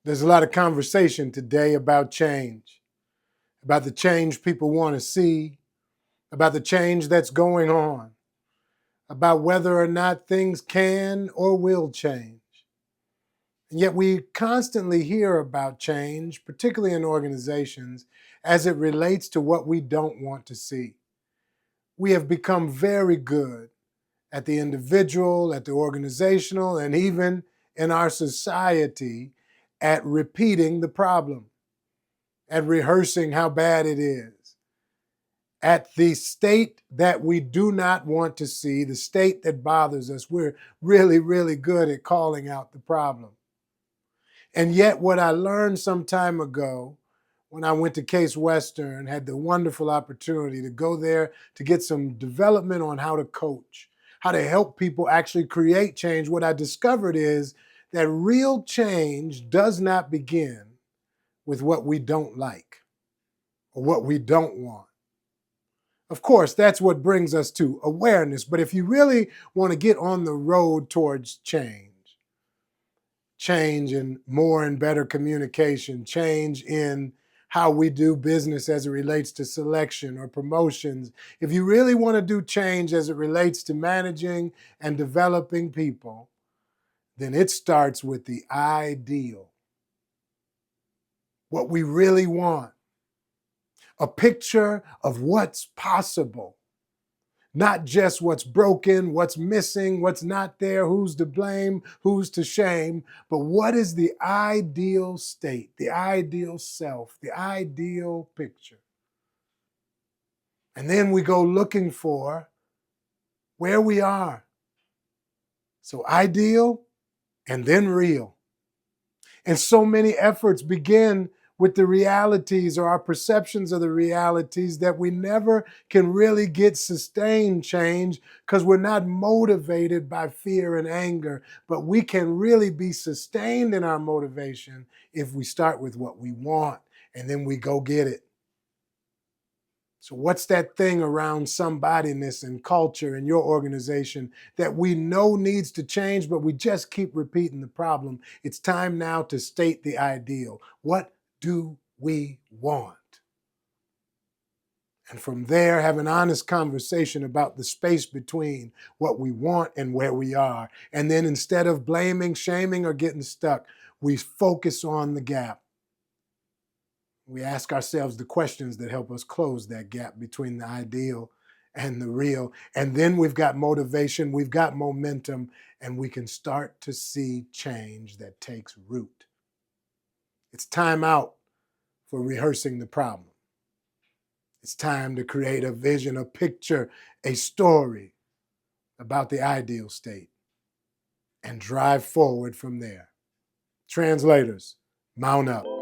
There's a lot of conversation today about change, about the change people want to see, about the change that's going on, about whether or not things can or will change. And yet we constantly hear about change, particularly in organizations, as it relates to what we don't want to see. We have become very good at the individual, at the organizational, and even in our society at repeating the problem, at rehearsing how bad it is, at the state that we do not want to see, the state that bothers us. We're really, really good at calling out the problem. And yet what I learned some time ago when I went to Case Western, had the wonderful opportunity to go there to get some development on how to coach, how to help people actually create change. What I discovered is that real change does not begin with what we don't like or what we don't want. Of course, that's what brings us to awareness. But if you really want to get on the road towards change in more and better communication, change in how we do business as it relates to selection or promotions. If you really want to do change as it relates to managing and developing people, then it starts with the ideal. What we really want. A picture of what's possible. Not just what's broken, what's missing, what's not there, who's to blame, who's to shame, but what is the ideal state, the ideal self, the ideal picture. And then we go looking for where we are. So ideal and then real. And so many efforts begin with the realities or our perceptions of the realities that we never can really get sustained change because we're not motivated by fear and anger, but we can really be sustained in our motivation if we start with what we want and then we go get it. So what's that thing around somebodiness and culture in your organization that we know needs to change, but we just keep repeating the problem? It's time now to state the ideal. What do we want? And from there, have an honest conversation about the space between what we want and where we are. And then instead of blaming, shaming, or getting stuck, we focus on the gap. We ask ourselves the questions that help us close that gap between the ideal and the real. And then we've got motivation, we've got momentum, and we can start to see change that takes root. It's time out for rehearsing the problem. It's time to create a vision, a picture, a story about the ideal state and drive forward from there. Translators, mount up.